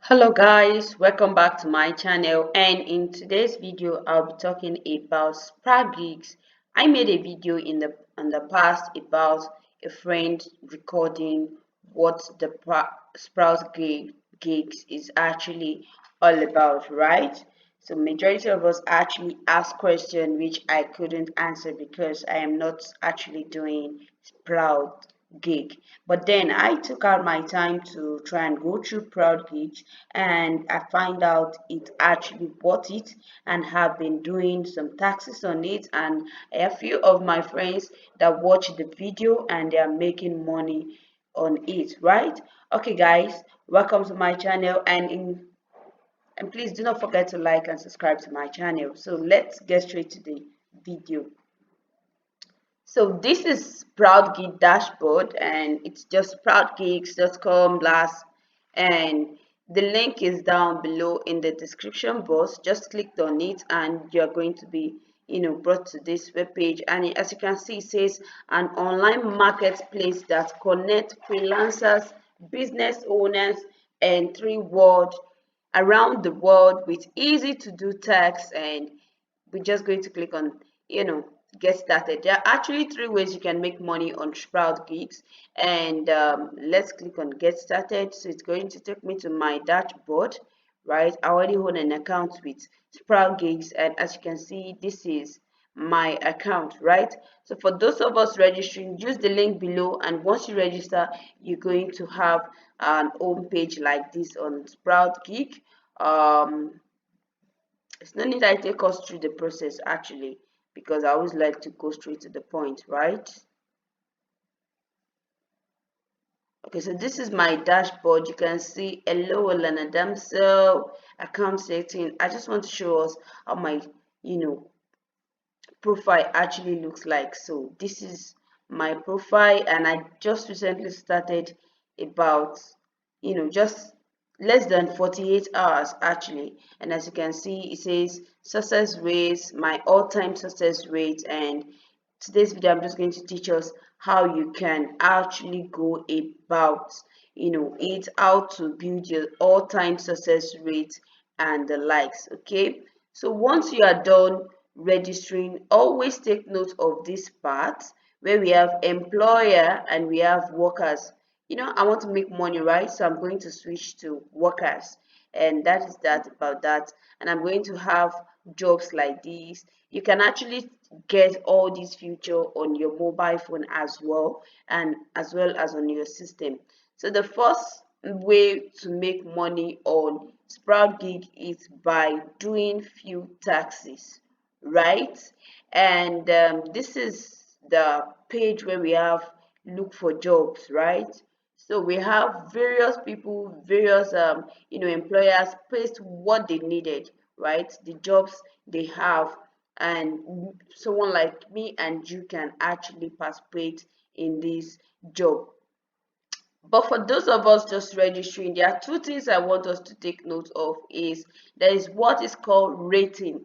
Hello guys, welcome back to my channel, and in today's video I'll be talking about Sprout gigs. I made a video in the past about a friend recording what the Sprout gigs is actually all about, right? So majority of us actually asked questions which I couldn't answer because I am not actually doing Sprout gig. But then I took out my time to try and go through Proud Gigs, and I find out it actually bought it and have been doing some taxes on it, and a few of my friends that watch the video and they are making money on it, right? Okay guys, welcome to my channel, and please do not forget to like and subscribe to my channel. So let's get straight to the video. So this is Proud Gig dashboard, and it's just proudgigs.com last, and the link is down below in the description box. Just click on it and you're going to be brought to this web page. And as you can see, it says an online marketplace that connects freelancers, business owners, and around the world with easy to do tasks. And we're just going to click on get started. There are actually three ways you can make money on Sprout Gigs, and let's click on get started. So it's going to take me to my dashboard, right? I already hold an account with Sprout Gigs, and as you can see, this is my account, right? So for those of us registering, use the link below, and once you register, you're going to have an home page like this on Sprout Gig. It's no need I take us through the process actually, because I always like to go straight to the point, right? Okay, so this is my dashboard. You can see hello Lana Damsel, account setting. I just want to show us how my profile actually looks like. So this is my profile, and I just recently started about just less than 48 hours actually. And as you can see, it says success rates, my all-time success rate. And today's video I'm just going to teach us how you can actually go about it, how to build your all-time success rate and the likes. Okay, so once you are done registering, always take note of this part where we have employer and we have workers. I want to make money, right? So I'm going to switch to workers, and that is that about that. And I'm going to have jobs like this. You can actually get all these feature on your mobile phone as well, and as well as on your system. So the first way to make money on Sprout Gig is by doing few taxes, right? And this is the page where we have look for jobs, right? So we have various people, various employers paste what they needed, right? The jobs they have, and someone like me and you can actually participate in this job. But for those of us just registering, there are two things I want us to take note of. Is there is what is called rating.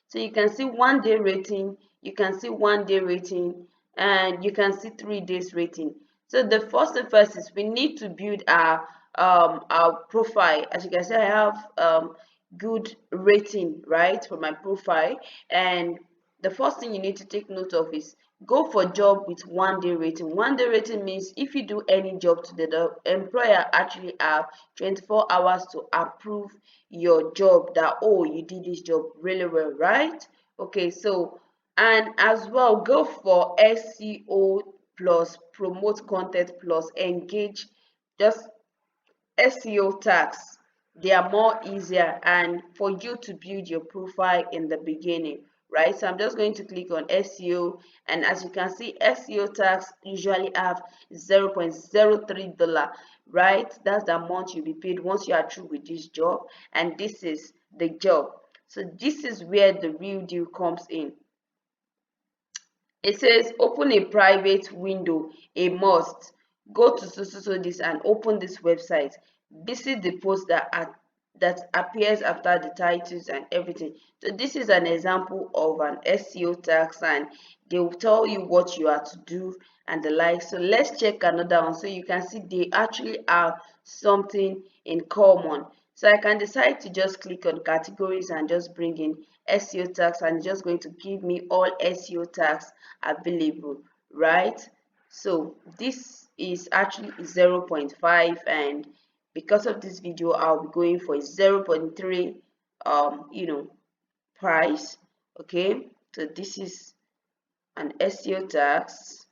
So you can see 1 day rating, you can see 1 day rating, and you can see 3 days rating. So the first thing first is we need to build our profile. As you can see, I have good rating, right, for my profile. And the first thing you need to take note of is go for job with 1 day rating. 1 day rating means if you do any job today, the employer actually have 24 hours to approve your job, that oh, you did this job really well, right? Okay, so and as well go for SEO plus promote content plus engage. Just SEO tags, they are more easier and for you to build your profile in the beginning, right? So I'm just going to click on SEO, and as you can see, SEO tags usually have $0.03, right? That's the amount you'll be paid once you are through with this job, and this is the job. So this is where the real deal comes in. It says open a private window, a must. Go to this and open this website. Visit the post that appears after the titles and everything. So this is an example of an SEO tax, and they will tell you what you are to do and the like. So let's check another one. So you can see they actually have something in common. So I can decide to just click on categories and just bring in SEO tags, and it's just going to give me all SEO tags available, right? So this is actually 0.5, and because of this video I'll be going for a 0.3 price. Okay, so this is an SEO tags.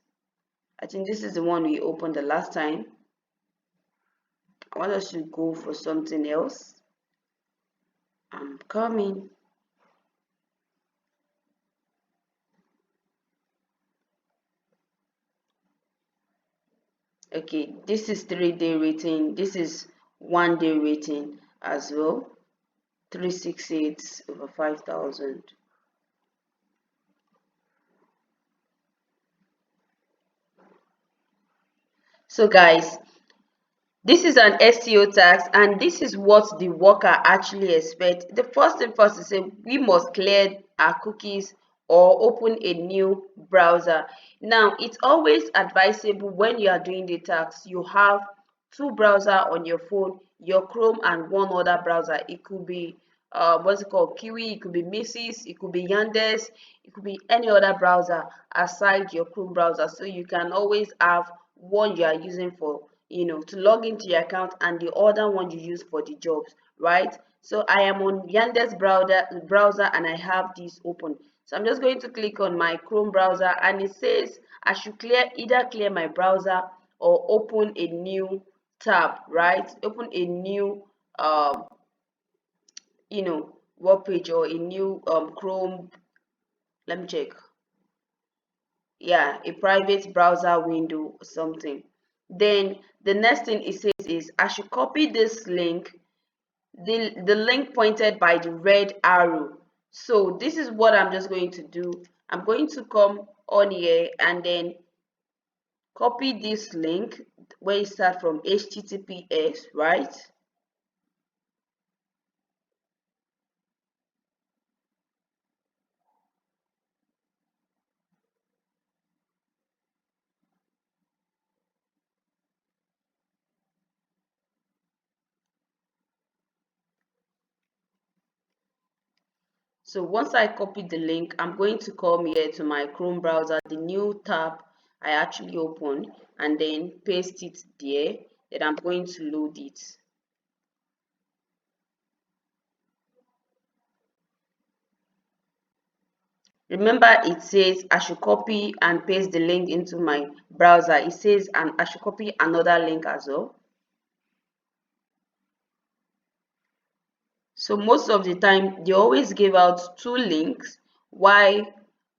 I think this is the one we opened the last time. I want us to go for something else. I'm coming. Okay, this is 3-day rating. This is 1-day rating as well. 368 over 5,000. So guys, this is an SEO tax, and this is what the worker actually expects. The first thing first is say we must clear our cookies or open a new browser. Now, it's always advisable when you are doing the tax, you have two browsers on your phone, your Chrome and one other browser. It could be what's it called, Kiwi, it could be Macy's, it could be Yandex, it could be any other browser aside your Chrome browser. So you can always have one you are using for to log into your account, and the other one you use for the jobs, right? So I am on Yandex browser and I have this open. So I'm just going to click on my Chrome browser, and it says I should either clear my browser or open a new tab, right? Open a new web page or a new Chrome. Let me check. Yeah, a private browser window or something. Then the next thing it says is I should copy this link, the link pointed by the red arrow. So this is what I'm just going to do. I'm going to come on here and then copy this link where it starts from HTTPS, right? So once I copy the link, I'm going to come here to my Chrome browser, the new tab I actually opened, and then paste it there. Then I'm going to load it. Remember, it says I should copy and paste the link into my browser. It says and I should copy another link as well. So most of the time they always give out two links, why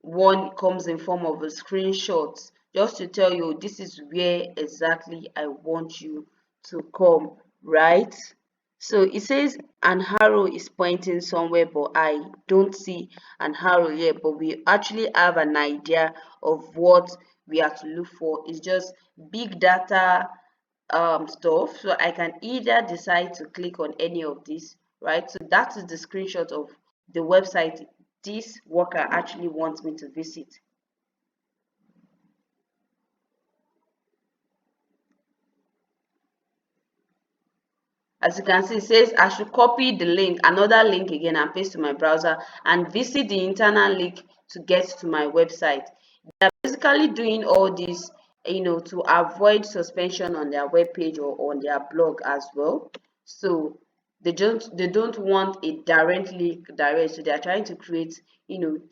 one comes in form of a screenshot, just to tell you this is where exactly I want you to come, right? So it says an arrow is pointing somewhere, but I don't see an arrow here, but we actually have an idea of what we have to look for. It's just big data stuff. So I can either decide to click on any of these, right? So that is the screenshot of the website this worker actually wants me to visit. As you can see, it says I should copy the link, another link again, and paste to my browser and visit the internal link to get to my website. They're basically doing all this, to avoid suspension on their web page or on their blog as well. So they don't want a direct link direct, so they are trying to create,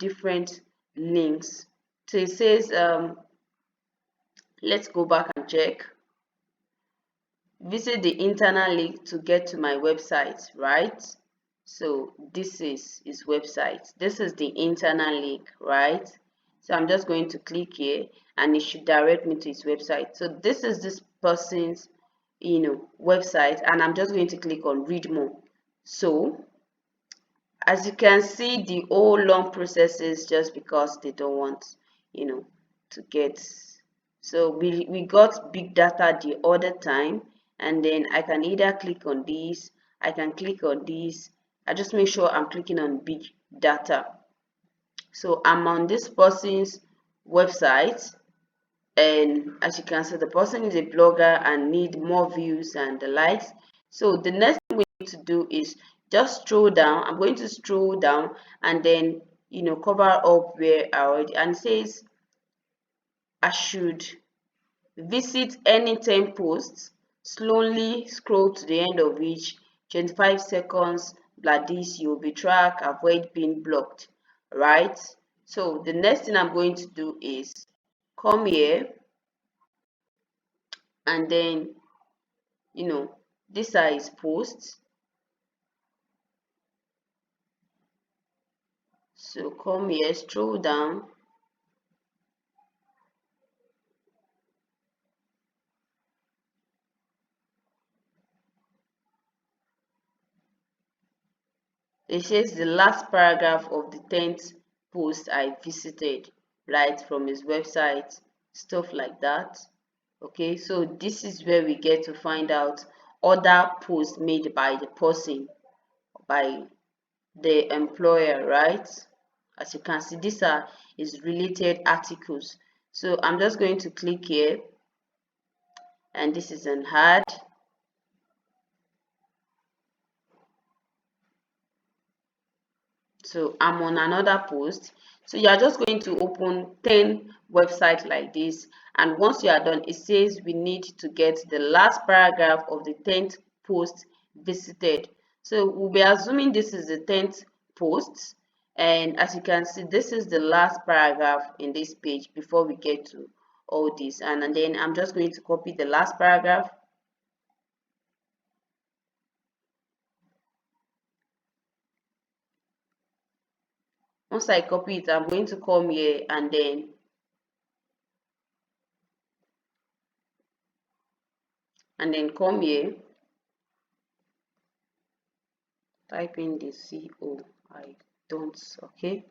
different links. So it says, let's go back and check. Visit the internal link to get to my website, right? So this is his website. This is the internal link, right? So I'm just going to click here and it should direct me to his website. So this is this person's website, and I'm just going to click on read more. So as you can see, the whole long process is just because they don't want to get. So we got big data the other time, and then I can either click on this, I can click on this. I just make sure I'm clicking on big data. So I'm on this person's website, and as you can see, the person is a blogger and need more views and the likes. So the next thing we to do is just scroll down. I'm going to scroll down and then cover up where I already, and it says I should visit any 10 posts. Slowly scroll to the end of each 25 seconds. Like this, you'll be tracked, avoid being blocked, right? So the next thing I'm going to do is come here, and then these are his posts. So come here, scroll down. It says the last paragraph of the 10th post I visited, right, from his website, stuff like that. Okay, so this is where we get to find out other posts made by the person, by the employer, right? As you can see, these are his related articles. So I'm just going to click here, and this is an ad. So I'm on another post. So you are just going to open 10 websites like this, and once you are done, it says we need to get the last paragraph of the 10th post visited. So we'll be assuming this is the 10th post, and as you can see, this is the last paragraph in this page before we get to all this. And then I'm just going to copy the last paragraph. Once I copy it, I'm going to come here and then come here, type in the CO. I don't. Okay,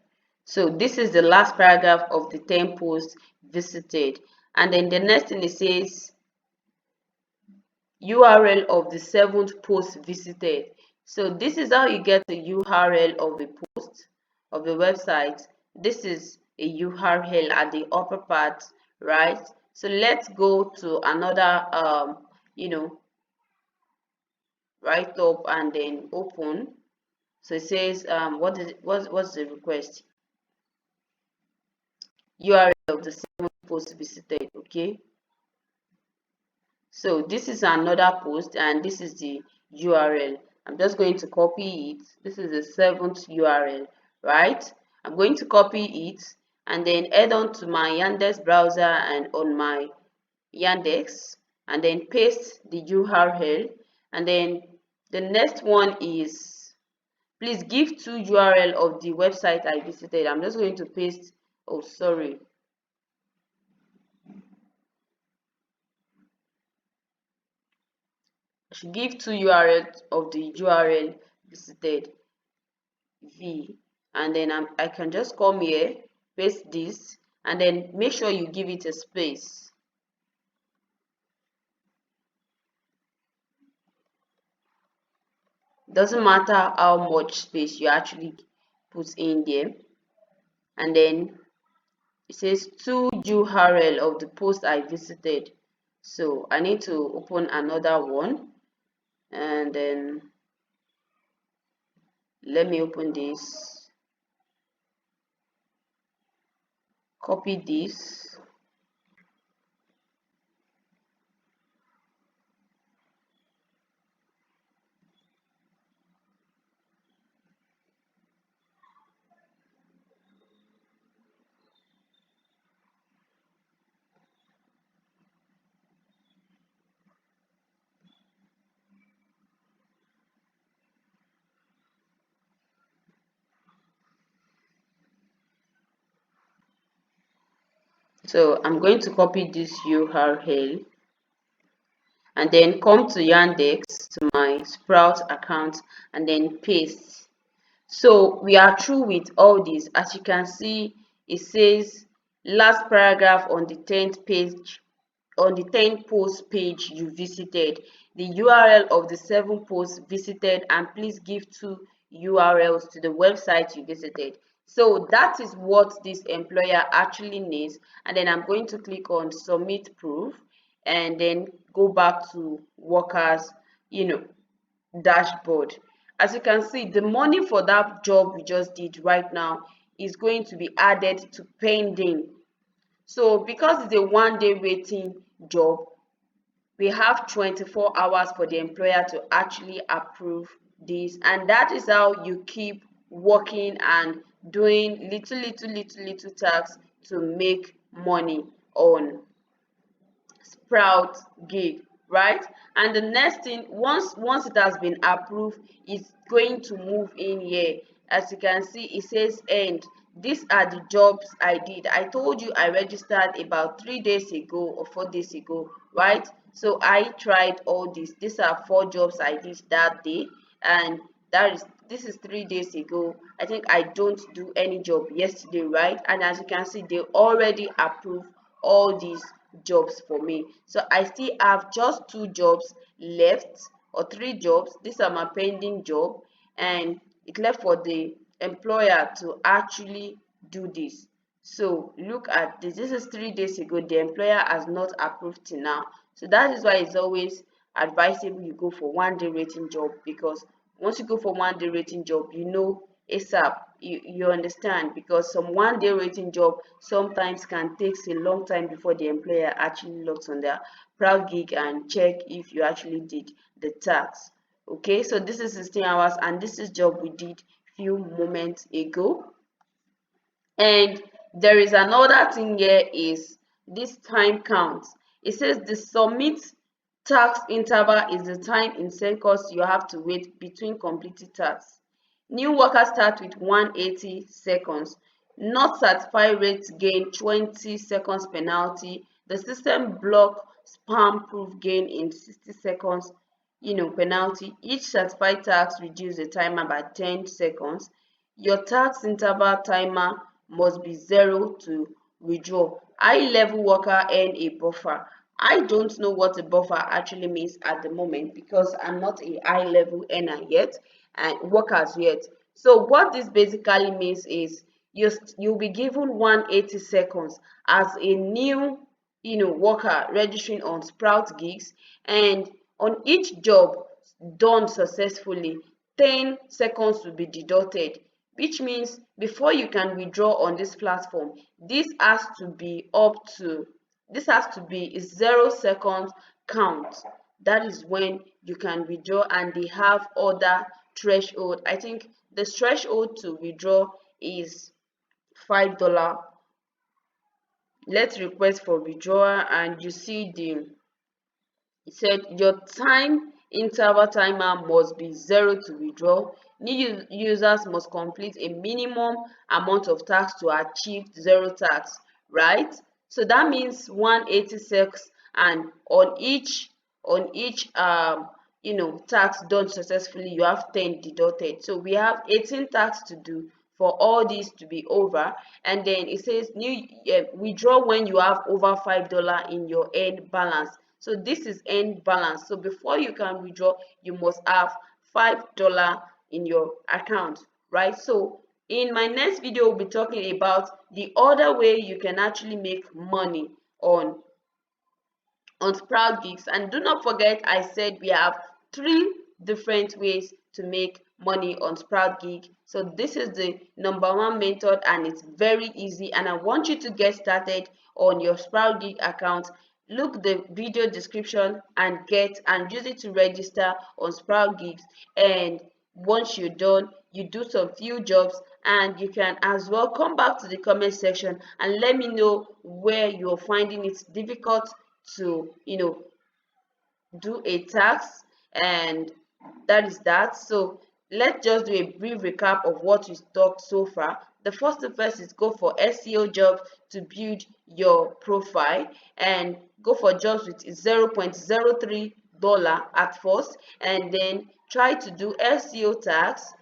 so this is the last paragraph of the 10 posts visited, and then the next thing it says URL of the 7th post visited. So this is how you get the URL of a post of the website. This is a URL at the upper part, right? So let's go to another right up and then open. So it says what's the request? URL of the 7th post visited. Okay, so this is another post, and this is the URL. I'm just going to copy it. This is the 7th URL, right? I'm going to copy it and then head on to my Yandex browser and on my Yandex, and then paste the URL. And then the next one is, please give 2 URL of the website I visited. I'm just going to paste, oh sorry, I should give 2 URLs of the URL visited V, and then I can just come here, paste this, and then make sure you give it a space. Doesn't matter how much space you actually put in there. And then it says 2 URL of the post I visited. So I need to open another one, and then let me open this, copy this, so I'm going to copy this URL and then come to Yandex, to my Sprout account, and then paste. So we are through with all this. As you can see, it says last paragraph on the 10th page, on the 10th post page you visited, the URL of the 7 posts visited, and please give 2 URLs to the website you visited. So that is what this employer actually needs. And then I'm going to click on submit proof and then go back to workers, dashboard. As you can see, the money for that job we just did right now is going to be added to pending. So because it's a 1 day rating job, we have 24 hours for the employer to actually approve this, and that is how you keep working and doing little tasks to make money on Sprout gig, right? And the next thing, once it has been approved, it's going to move in here. As you can see, it says end. These are the jobs I did. I told you I registered about 3 days ago or 4 days ago, right? So I tried all this. These are 4 jobs I did that day, and this is 3 days ago. I think I don't do any job yesterday, right? And as you can see, they already approved all these jobs for me. So I still have just 2 jobs left, or 3 jobs. These are my pending job, and it left for the employer to actually do this. So look at this. This is 3 days ago. The employer has not approved till now. So that is why it's always advisable you go for 1 day rating job, because once you go for 1 day rating job, you know ASAP. You understand, because some 1 day rating job sometimes can take a long time before the employer actually looks on their proud gig and check if you actually did the tax. Okay, so this is 16 hours, and this is job we did few moments ago. And there is another thing here, is this time count. It says the submit task interval is the time in seconds you have to wait between completed tasks. New workers start with 180 seconds. Not certified rates gain 20 seconds penalty. The system block spam proof gain in 60 seconds, penalty. Each certified task reduce the timer by 10 seconds. Your tax interval timer must be 0 to withdraw. High level worker earn a buffer. I don't know what a buffer actually means at the moment, because I'm not a high level earner yet and workers yet. So what this basically means is you'll be given 180 seconds as a new worker registering on Sprout gigs, and on each job done successfully, 10 seconds will be deducted, which means before you can withdraw on this platform, this has to be a 0 second count. That is when you can withdraw, and they have other threshold. I think the threshold to withdraw is $5. Let's request for withdrawal, and you see it said your time interval timer must be 0 to withdraw. New users must complete a minimum amount of tasks to achieve 0 tasks, right? So that means 180 seconds, and on each task done successfully, you have 10 deducted. So we have 18 tasks to do for all these to be over. And then it says new withdraw when you have over $5 in your end balance. So this is end balance. So before you can withdraw, you must have $5 in your account, right? So in my next video, we'll be talking about the other way you can actually make money on Sprout gigs. And do not forget, I said we have 3 different ways to make money on Sprout gig. So this is the #1 method, and it's very easy, and I want you to get started on your Sprout gig account. Look the video description and use it to register on Sprout gigs. And once you're done, you do some few jobs, and you can as well come back to the comment section and let me know where you're finding it difficult to do a task. And that is that. So let's just do a brief recap of what we talked so far. The first is go for SEO jobs to build your profile, and go for jobs with $0.03 at first, and then try to do SEO tags.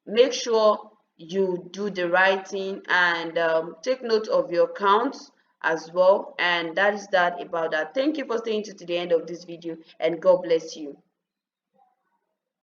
Make sure you do the right thing, and take note of your counts as well. And that is that about that. Thank you for staying to the end of this video, and God bless you.